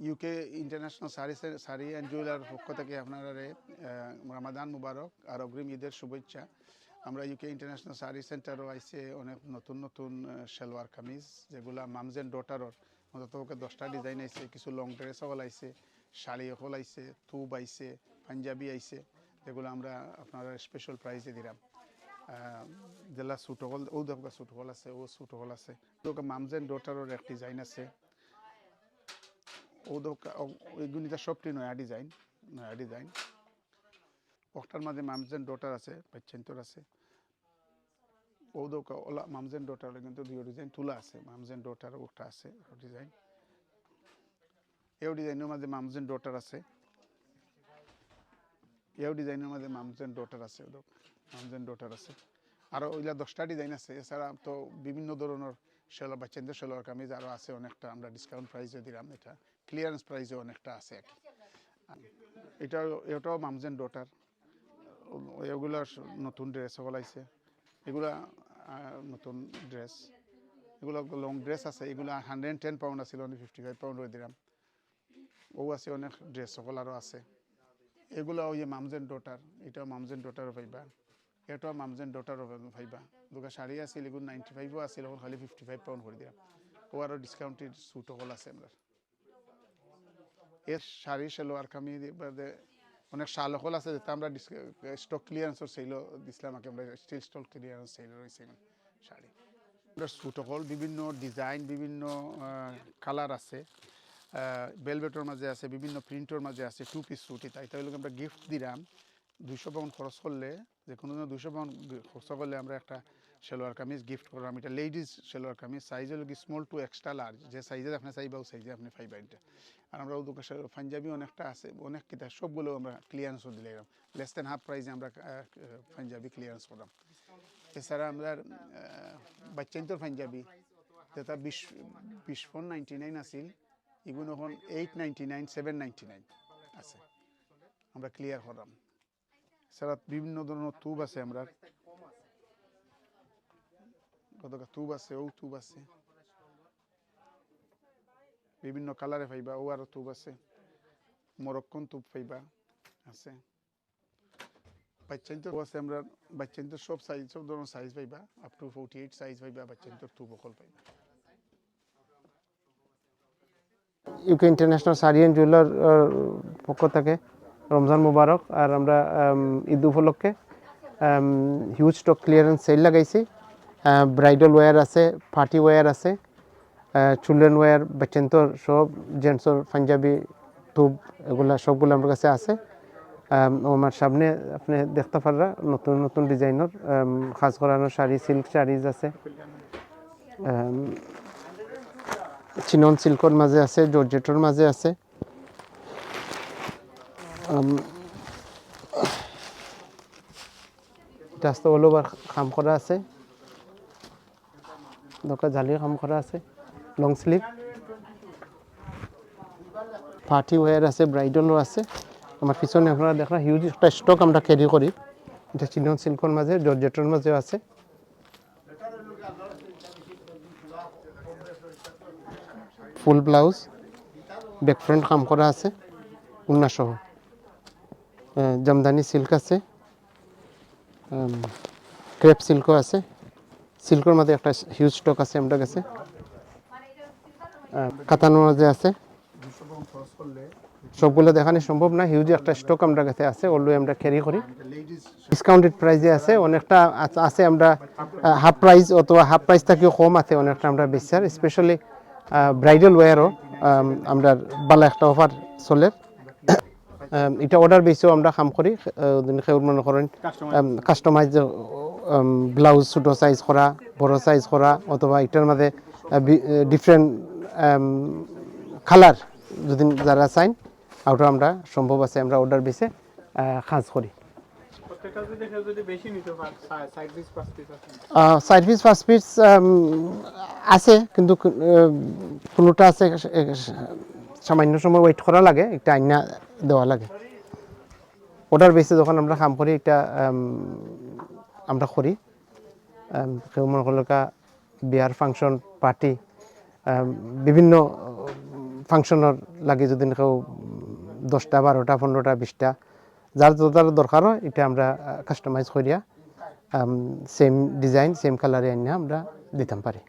UK international sari and jeweller পক্ষ থেকে আপনারা রামাদান মুবারক আর অগ্রিম ঈদের শুভেচ্ছা। আমরা ইউকে ইন্টারন্যাশনাল শাড়ি সেন্টারও আইসে অনেক নতুন নতুন সালোয়ার কামিজ, যেগুলা মামস অ্যান্ড ডটারর অন্তত 10টা ডিজাইন আইছে, কিছু লং ড্রেস হল আইছে, শাড়ি হল আইছে, থুব আইছে, পাঞ্জাবি আইছে, যেগুলো আমরা আপনারা স্পেশাল প্রাইসে দিলাম। যেগুলা স্যুট হল ও দেখা স্যুট হল আছে, ও স্যুট হল আছে, মামস অ্যান্ড ডটারর এক ডিজাইন আছে। ওইগুলিটা সবটি নয়া ডিজাইন ওটার মাঝে মামস অ্যান্ড ডটার আছে, বাচ্চান্তর আছে। ওলা মামস অ্যান্ড ডটার কিন্তু দুই ডিজাইন তুলা আছে, মামস অ্যান্ড ডটার ওটা আছে ডিজাইন। এই ডিজাইনের মাঝে মামস অ্যান্ড ডটার আছে, এই ডিজাইনের মাঝে মামস অ্যান্ড ডটার আছে, মামস অ্যান্ড ডটার আছে। আরও ওইলা 10টা ডিজাইন আছে। এছাড়া তো বিভিন্ন ধরনের বাচ্চাদের সেলোয়ার কামিজ আরও আছে অনেকটা, আমরা ডিসকাউন্ট প্রাইসে দিলাম। এটা ক্লিয়ারেন্স প্রাইসে অনেকটা আছে আর কি। এটাও মামস অ্যান্ড ডটার। এগুলো নতুন ড্রেস বলাইছে, এগুলা নতুন ড্রেস, এগুলো লং ড্রেস আছে। এগুলো 110 পাউন্ড আছে, 55 পাউন্ড হয়ে দিলাম। ও আছে অনেক ড্রেস সকল আরও আছে। এগুলো ওই মামস অ্যান্ড ডটার, এটাও মামস অ্যান্ড ডটারও পাইবা, এটাও মামস অ্যান্ড ডটারও পাইবা। দুটা শাড়ি আছিল, এগুলো 95ও আছিল, খালি 55 পাউন্ড করে দিলাম। ও আরও ডিসকাউন্টেড স্যুট সকল আছে আমরা। এর শাড়ি সালোয়ার কামিজ অনেক শাল হল আছে, যেটা আমরা স্টক ক্লিয়ারেন্সের সেলও দিছিলাম। আমরা স্টিল স্টক ক্লিয়ারেন্স সেল রয়েছে শাড়ি। স্যুট হল বিভিন্ন ডিজাইন, বিভিন্ন কালার আছে, বেলভেটের মাঝে আছে, বিভিন্ন প্রিন্টের মাঝে আছে। 2 পিস স্যুট তাই আমরা গিফট দিলাম। 200 পাউন্ড খরচ করলে, যে কোনো 200 পাউন্ড খরচ করলে আমরা একটা সালোয়ার কামিজ গিফট করলাম। এটা লেডিস সালোয়ার কামিজ, সাইজ হলো কি স্মল টু এক্সট্রা লার্জ, যে সাইজে আপনি চাইবা ও সাইজে আপনি পাইবা এটা। আর আমরা পাঞ্জাবি অনেকটা আছে, অনেক কিতা সবগুলো আমরা ক্লিয়ারেন্সও দিলাম। লেস দেন হাফ প্রাইসে আমরা পাঞ্জাবি ক্লিয়ারেন্স করলাম। এছাড়া আমরা বাচ্চান্তর পাঞ্জাবি, যেটা 20.99 আছিল, এগুলো এখন 8.99, 7.99 আছে, আমরা ক্লিয়ার করলাম। এছাড়া বিভিন্ন ধরনের তুব আছে, আমরা তুব আছে, ও তুব আছে বিভিন্ন কালারে পাইবা। ও আরও তুব আছে, মরক্কন তুব পাইবা আছে। বাচ্চান্তর আছে, আমরা বাচ্চান্তর সব সাইজ, সব ধরনের সাইজ পাইবা, আপ টু 48 সাইজ পাইবা। বাচ্চান্তর তুব অকল পাইবা। UK international sari and jeweller পক্ষ থেকে রমজান মুবারক। আর আমরা ঈদ উপলক্ষে হিউজ স্টক ক্লিয়ারেন্স সেল লাগাইছি। ব্রাইডাল ওয়্যার আছে, পার্টি ওয়্যার আছে, চিলড্রেন ওয়্যার, বাচ্চান্তর সব, জেন্টসর পাঞ্জাবি, টুব, এগুলা সবগুলো আমার কাছে আছে। আমার সামনে আপনি দেখতে পাররা নতুন নতুন ডিজাইনের খাস করানো শাড়ি, সিল্ক শাড়িজ আছে, চিনন সিল্কর মাঝে আছে, জর্জেটের মাঝে আছে। রাস্তা অল ওভার কাম করা আছে, দরকার জালির কাম করা আছে, লং স্লিভ, পার্টি ওয়্যার আছে, ব্রাইডালও আছে। আমার পিছনে আপনারা দেখেন হিউজ একটা স্টক আমরা ক্যারি করি। এটা চিনন সিল্কর মাঝে, জর্জেটের মাঝেও আছে। ফুল ব্লাউজ, ব্যাক ফ্রন্ট কাম করা আছে, উন্না সহ। জামদানি সিল্ক আছে, ক্রেপ সিল্কও আছে। সিল্কের মধ্যে একটা হিউজ স্টক আছে আমাদের কাছে। কাতানোর মাঝে আছে, সবগুলো দেখানো সম্ভব না, হিউজ একটা স্টক আমাদের কাছে আছে, অলরেডি আমরা ক্যারি করি। ডিসকাউন্টেড প্রাইসে আছে, অনেকটা আছে আমরা হাফ প্রাইস অথবা হাফ প্রাইস থেকেও কম আছে অনেকটা আমরা বেশি। আর স্পেশালি ব্রাইডাল ওয়্যারও আমরা ভালো একটা অফার চলে। এটা অর্ডার বেসেও আমরা কাম করি। মনে করেন কাস্টমাইজ ব্লাউজ ছোটো সাইজ করা, বড় সাইজ করা, অথবা এটার মধ্যে ডিফারেন্ট কালার যদি যারা চাইন, ওটা আমরা সম্ভব আছে আমরা অর্ডার বেসে কাজ করি। সাইড পিস ফার্স্ট পিস আছে, কিন্তু কোনোটা আছে সামান্য সময় ওয়েট করা লাগে, একটা আইনা দেওয়া লাগে। অর্ডার বেসে যখন আমরা কাম করি, এটা আমরা করি। কেউ মনে করলে বিয়ার ফাংশন, পার্টি, বিভিন্ন ফাংশনের লাগে যদি কেউ 10টা 12টা 15টা 20টা যার যত দরকার হয় এটা আমরা কাস্টমাইজ করিয়া সেম ডিজাইন সেম কালারে আনিয়া আমরা দিতাম পারি।